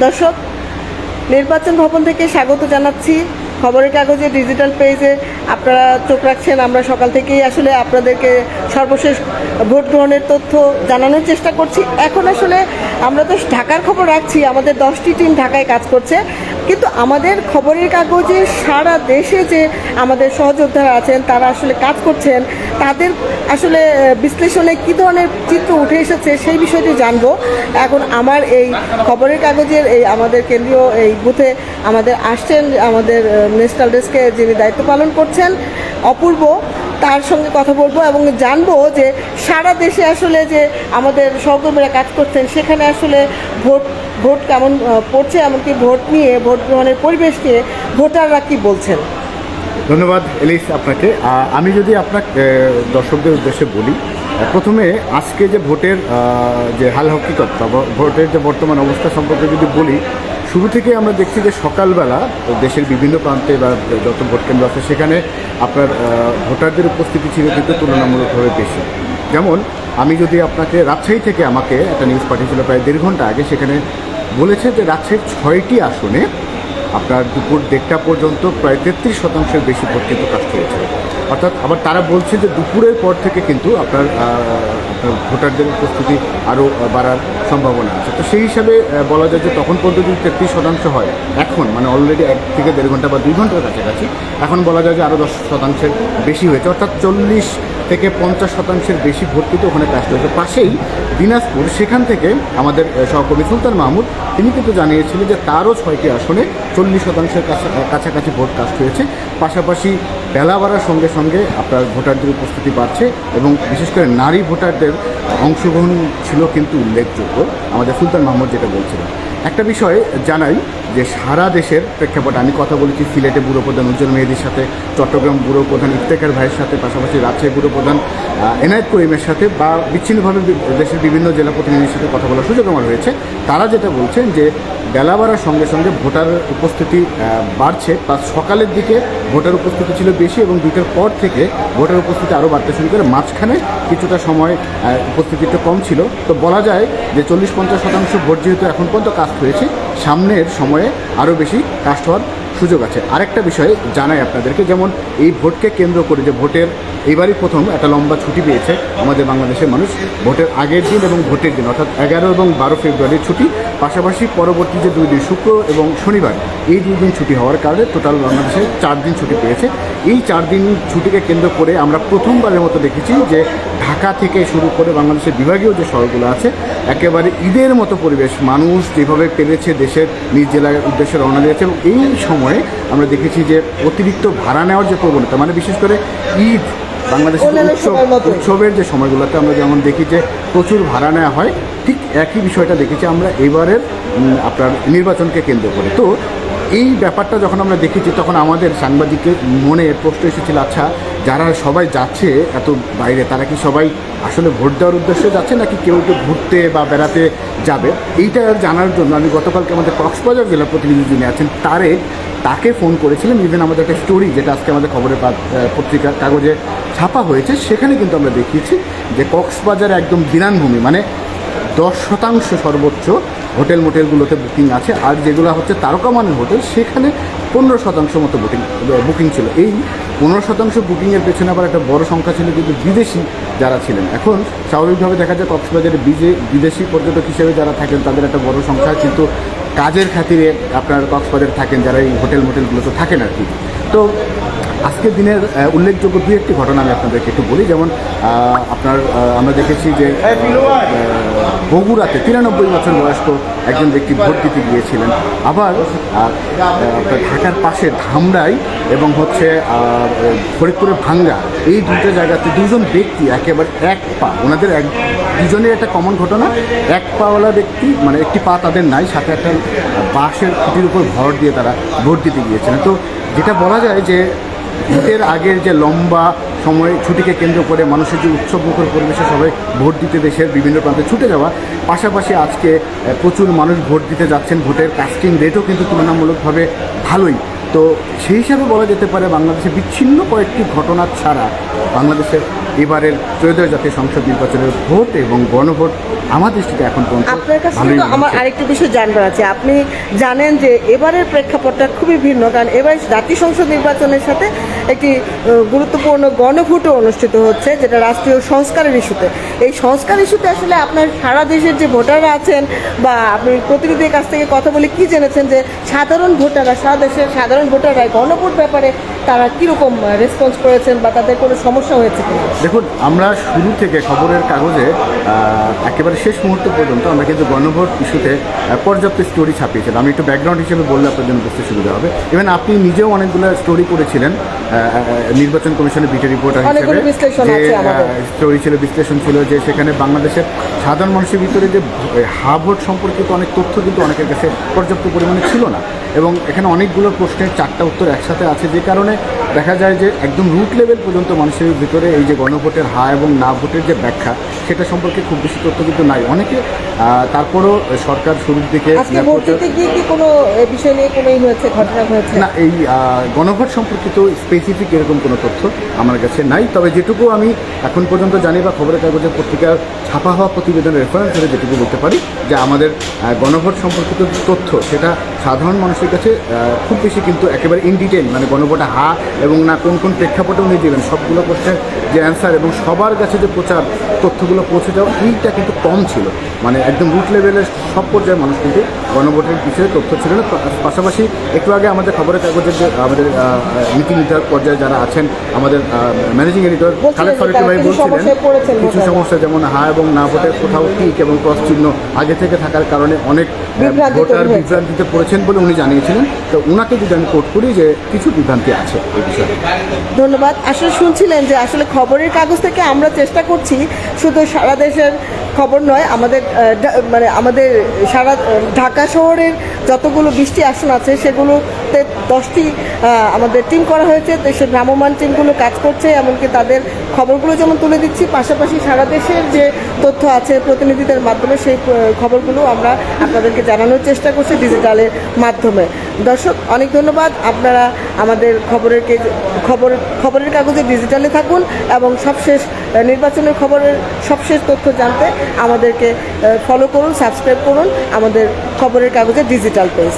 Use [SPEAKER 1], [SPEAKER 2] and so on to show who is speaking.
[SPEAKER 1] দর্শক, নির্বাচন ভবন থেকে স্বাগত জানাচ্ছি। খবরের কাগজে ডিজিটাল পেজে আপনারা চোখ রাখছেন। আমরা সকাল থেকেই আসলে আপনাদেরকে সর্বশেষ ভোট গ্রহণের তথ্য জানানোর চেষ্টা করছি। এখন আসলে আমরা তো ঢাকার খবর রাখছি, আমাদের 10টি টিম ঢাকায় কাজ করছে, কিন্তু আমাদের খবরের কাগজে সারা দেশে যে আমাদের সহযোদ্ধারা আছেন তারা আসলে কাজ করছেন, তাদের আসলে বিশ্লেষণে কী ধরনের চিত্র উঠে এসেছে সেই বিষয়টি জানবো। এখন আমার এই খবরের কাগজের এই আমাদের কেন্দ্রীয় এই বুথে আমাদের আসছেন আমাদের ন্যাশনাল ডেস্কে যিনি দায়িত্ব পালন করছেন অপূর্ব, তার সঙ্গে কথা বলবো এবং জানবো যে সারা দেশে আসলে যে আমাদের সহকর্মীরা কাজ করছেন সেখানে আসলে ভোট কেমন পড়ছে, এমনকি ভোট নিয়ে, ভোট গ্রহণের পরিবেশ নিয়ে ভোটাররা কী বলছেন।
[SPEAKER 2] ধন্যবাদ এলিস আপনাকে। আমি যদি আপনার দর্শকদের উদ্দেশ্যে বলি, প্রথমে আজকে যে ভোটের যে হাল হকিকত বা ভোটের যে বর্তমান অবস্থা সম্পর্কে যদি বলি, শুরু থেকে আমরা দেখছি যে সকালবেলা দেশের বিভিন্ন প্রান্তে বা যত ভোট কেন্দ্র আছে সেখানে আপনার ভোটারদের উপস্থিতি ছিল কিন্তু তুলনামূলকভাবে বেশি। যেমন আমি যদি আপনাকে রাজশাহী থেকে আমাকে একটা নিউজ পাঠিয়েছিল প্রায় 1.5 ঘন্টা আগে, সেখানে বলেছে যে রাজশাহীর 6টি আসনে আপনার দুপুর 1টা পর্যন্ত প্রায় 33% বেশি ভোট কিন্তু কাস্ট হয়েছে। অর্থাৎ আবার তারা বলছে যে দুপুরের পর থেকে কিন্তু আপনার ভোটারদের উপস্থিতি আরও বাড়ার সম্ভাবনা আছে। তো সেই হিসাবে বলা যায় যে তখন পর্যন্ত যদি 33% হয়, এখন মানে অলরেডি 1 থেকে 1.5 ঘন্টা বা 2 ঘন্টার কাছাকাছি, এখন বলা যায় যে আরও 10% বেশি হয়েছে। অর্থাৎ 40 থেকে 50% বেশি ভোট কিন্তু ওখানে কাস্ট হয়েছে। পাশেই দিনাজপুর, সেখান থেকে আমাদের সহকর্মী সুলতান মাহমুদ তিনি কিন্তু জানিয়েছিলেন যে তারও 6টি আসনে 40% কাছাকাছি ভোট কাস্ট হয়েছে। পাশাপাশি বেলা বাড়ার সঙ্গে সঙ্গে আপনার ভোটারদের উপস্থিতি বাড়ছে এবং বিশেষ করে নারী ভোটারদের অংশগ্রহণ ছিল কিন্তু উল্লেখযোগ্য। আমাদের সুলতান মাহমুদ যেটা বলছিলেন, একটা বিষয় জানাই যে সারা দেশের প্রেক্ষাপটে আমি কথা বলেছি সিলেটে ব্যুরো প্রধান উজ্জ্বল মেহেদির সাথে, চট্টগ্রাম ব্যুরো প্রধান ইফতেখার ভাইয়ের সাথে, পাশাপাশি রাজশাহী ব্যুরো প্রধান এনায়েত করিমের সাথে, বা বিচ্ছিন্নভাবে দেশের বিভিন্ন জেলা প্রতিনিধির সাথে কথা বলার সুযোগ আমার হয়েছে। তারা যেটা বলছেন যে বেলা বাড়ার সঙ্গে সঙ্গে ভোটার উপস্থিতি বাড়ছে, প্লাস সকালের দিকে ভোটার উপস্থিতি ছিল বেশি এবং 2টার পর থেকে ভোটার উপস্থিতি আরও বাড়তে শুরু করে। মাঝখানে কিছুটা সময় উপস্থিতিটা কম ছিল। তো বলা যায় যে 40-50% ভোট যেহেতু এখন পর্যন্ত কাস্ট হয়েছে, সামনের সময়ে আরও বেশি কাস্ট হওয়ার সুযোগ আছে। আরেকটা বিষয় জানাই আপনাদেরকে, যেমন এই ভোটকে কেন্দ্র করে যে ভোটের এইবারই প্রথম একটা লম্বা ছুটি পেয়েছে আমাদের বাংলাদেশের মানুষ, ভোটের আগের দিন এবং ভোটের দিন, অর্থাৎ 11 এবং 12 ফেব্রুয়ারির ছুটি, পাশাপাশি পরবর্তী যে 2 দিন শুক্র এবং শনিবার, এই 2 দিন ছুটি হওয়ার কারণে টোটাল বাংলাদেশে 4 দিন ছুটি পেয়েছে। এই 4 দিন ছুটিকে কেন্দ্র করে আমরা প্রথমবারের মতো দেখেছি যে ঢাকা থেকে শুরু করে বাংলাদেশের বিভাগীয় যে শহরগুলো আছে একেবারে ঈদের মতো পরিবেশ, মানুষ যেভাবে পেরেছে দেশের নিজ জেলার উদ্দেশ্যে রওনা দিয়েছে। এবং এই সময়ে আমরা দেখেছি যে অতিরিক্ত ভাড়া নেওয়ার যে প্রবণতা, মানে বিশেষ করে ঈদ বাংলাদেশের উৎসবের যে সময়গুলোতে আমরা যেমন দেখি যে প্রচুর ভাড়া নেওয়া হয়, ঠিক একই বিষয়টা দেখেছি আমরা এবারের আপনার নির্বাচনকে কেন্দ্র করে। তো এই ব্যাপারটা যখন আমরা দেখেছি তখন আমাদের সাংবাদিকের মনে প্রশ্ন এসেছিল, আচ্ছা যারা সবাই যাচ্ছে এত বাইরে, তারা কি সবাই আসলে ভোট দেওয়ার উদ্দেশ্যে যাচ্ছে নাকি কেউ কেউ ঘুরতে বা বেড়াতে যাবে? এইটা জানার জন্য আমি গতকালকে আমাদের কক্সবাজার জেলা প্রতিনিধি যিনি আছেন তাকে ফোন করেছিলাম। ইভেন আমাদের একটা স্টোরি যেটা আজকে আমাদের খবরের পত্রিকার কাগজে ছাপা হয়েছে, সেখানে কিন্তু আমরা দেখিয়েছি যে কক্সবাজার একদম বিরানভূমি, মানে 10% সর্বোচ্চ হোটেল মোটেলগুলোতে বুকিং আছে, আর যেগুলো হচ্ছে তারকামানের হোটেল সেখানে 15% মতো বুকিং ছিল। এই 15% বুকিংয়ের পেছনে আবার একটা বড় সংখ্যা ছিল কিন্তু বিদেশি যারা ছিলেন। এখন স্বাভাবিকভাবে দেখা যায় কক্সবাজারে বিদেশি পর্যটক হিসেবে যারা থাকেন তাদের একটা বড় সংখ্যা কিন্তু কাজের খাতিরে আপনার কক্সবাজারে থাকেন, যারা এই হোটেল মোটেলগুলোতে থাকেন আর কি। তো আজকের দিনের উল্লেখযোগ্য 2-1টি ঘটনা আমি আপনাদেরকে একটু বলি। যেমন আমরা দেখেছি যে বগুড়াতে 93 বছর বয়স্ক একজন ব্যক্তি ভোট দিতে গিয়েছিলেন। আবার ঢাকার পাশে ধামরাই এবং হচ্ছে ফরিদপুরের ভাঙ্গা, এই 2টা জায়গাতে 2জন ব্যক্তি একেবারে এক পা, ওনাদের দুজনের একটা কমন ঘটনা, এক পাওয়ালা ব্যক্তি, মানে একটি পা তাদের নাই, সাথে একটা বাঁশের খুঁটির উপর ভর দিয়ে তারা ভোট দিতে গিয়েছিলেন। তো যেটা বলা যায় যে ভোটের আগের যে লম্বা সময় ছুটিকে কেন্দ্র করে মানুষের যে উৎসবমুখর পরিবেশে সবাই ভোট দিতে দেশের বিভিন্ন প্রান্তে ছুটে যাওয়া, পাশাপাশি আজকে প্রচুর মানুষ ভোট দিতে যাচ্ছেন, ভোটের কাস্টিং রেটও কিন্তু তুলনামূলকভাবে ভালোই। তো সেই হিসাবে বলা যেতে পারে বাংলাদেশে বিচ্ছিন্ন কয়েকটি ঘটনা ছাড়া বাংলাদেশের এবারের ত্রয়োদশ জাতীয় সংসদ নির্বাচনের ভোট এবং গণভোট আমার দৃষ্টিতে এখন পর্যন্ত
[SPEAKER 1] আপনার কাছে
[SPEAKER 2] ভালোই
[SPEAKER 1] কিন্তু
[SPEAKER 2] মনে
[SPEAKER 1] আমার
[SPEAKER 2] হচ্ছে।
[SPEAKER 1] আরেকটু বিষয় জানবার আছে। আপনি জানেন যে এবারের প্রেক্ষাপটটা খুবই ভিন্ন, কারণ এবার জাতীয় সংসদ নির্বাচনের সাথে একটি গুরুত্বপূর্ণ গণভোটও অনুষ্ঠিত হচ্ছে, যেটা রাষ্ট্রীয় সংস্কারের ইস্যুতে। এই সংস্কার ইস্যুতে আসলে আপনার সারা দেশের যে ভোটাররা আছেন বা আপনি প্রতিনিধির কাছ থেকে কথা বলে কি জেনেছেন যে সাধারণ ভোটাররা, সারা দেশের সাধারণ ভোটাররা গণভোট ব্যাপারে তারা কীরকম রেসপন্স করেছেন বা তাদের কোনো সমস্যা হয়েছে কিনা?
[SPEAKER 2] দেখুন, আমরা শুরু থেকে খবরের কাগজে একেবারে শেষ মুহূর্ত পর্যন্ত আমরা কিন্তু গণভোট ইস্যুতে পর্যাপ্ত স্টোরি ছাপিয়েছিলাম। আমি একটু ব্যাকগ্রাউন্ড হিসেবে বললে আপনার জন্য বুঝতে সুবিধা হবে। ইভেন আপনি নিজেও অনেকগুলো স্টোরি করেছিলেন নির্বাচন কমিশনের বিটা রিপোর্টার হিসেবে,
[SPEAKER 1] অনেকগুলো বিশ্লেষণ
[SPEAKER 2] যে
[SPEAKER 1] আছে আমাদের।
[SPEAKER 2] স্টোরি ছিল, বিশ্লেষণ ছিল যে সেখানে বাংলাদেশের সাধারণ মানুষের ভিতরে যে হা ভোট সম্পর্কিত অনেক তথ্য কিন্তু অনেকের কাছে পর্যাপ্ত পরিমাণে ছিল না, এবং এখানে অনেকগুলো প্রশ্নের 4টা উত্তর একসাথে আছে, যে কারণে দেখা যায় যে একদম রুট লেভেল পর্যন্ত মানুষের ভিতরে এই যে গণভোটের হা এবং না ভোটের যে ব্যাখ্যা, সেটা সম্পর্কে খুব বেশি তথ্য কিন্তু নাই অনেকে। তারপরও সরকার শুরুর দিকে
[SPEAKER 1] আজকে ভোট দিতে গিয়ে কি কোনো বিষয় নিয়ে কোনো হয়েছে, ঘটনা হয়েছে?
[SPEAKER 2] না, এই গণভোট সম্পর্কিত স্পেসিফিক এরকম কোনো তথ্য আমার কাছে নাই। তবে যেটুকু আমি এখন পর্যন্ত জানি বা খবরের কাগজের পত্রিকার ছাপা হওয়া প্রতিবেদনের রেফারেন্স ধরে যেটুকু বলতে পারি, যে আমাদের গণভোট সম্পর্কিত যে তথ্য, সেটা সাধারণ মানুষের কাছে খুব বেশি কিন্তু একেবারে ইন ডিটেল, মানে গণভোটে হা এবং না কোন কোন প্রেক্ষাপটে উনি দেবেন সবগুলো প্রশ্নের যে অ্যান্সার এবং সবার কাছে যে প্রচার তথ্যগুলো পৌঁছে যাওয়া, এইটা কিন্তু কম ছিল। মানে একদম রুট লেভেলের সব পর্যায়ের মানুষ কিন্তু গণভোটের বিষয়ে তথ্য ছিল না। পাশাপাশি একটু আগে আমাদের খবরের কাগজের যে আমাদের নীতি নির্ধারক পর্যায়ে যারা আছেন, আমাদের ম্যানেজিং এডিটর খালেদ ফারুকী ভাই বলছিলেন কিছু সমস্যা, যেমন হা এবং না ভোটের কোথাও টিক এবং ক্রস চিহ্ন আগে থেকে থাকার কারণে অনেক ভোটার বিভ্রান্তিতে পড়েছেন বলে উনি জানিয়েছিলেন। তো ওনাকে যদি আমি কোট করি যে কিছু বিভ্রান্তি আছে এই বিষয়ে।
[SPEAKER 1] ধন্যবাদ। আসলে শুনছিলেন যে আসলে খবরের কাগজ থেকে আমরা চেষ্টা করছি শুধু সারা দেশের খবর নয়, আমাদের মানে আমাদের সারা ঢাকা শহরের যতগুলো 20টি আসন আছে সেগুলোতে 10টি আমাদের টিম করা হয়েছে। দেশের ভ্রাম্যমাণ টিমগুলো কাজ করছে, এমনকি তাদের খবরগুলো যেমন তুলে দিচ্ছি, পাশাপাশি সারা দেশের যে তথ্য আছে প্রতিনিধিদের মাধ্যমে সেই খবরগুলো আমরা আপনাদেরকে জানানোর চেষ্টা করছি ডিজিটালের মাধ্যমে। দর্শক, অনেক ধন্যবাদ। আপনারা আমাদের খবরের কাগজে ডিজিটালে থাকুন এবং সবশেষ নির্বাচনের খবরের সবশেষ তথ্য জানতে আমাদেরকে ফলো করুন, সাবস্ক্রাইব করুন আমাদের খবরের কাগজের ডিজিটাল পেজ।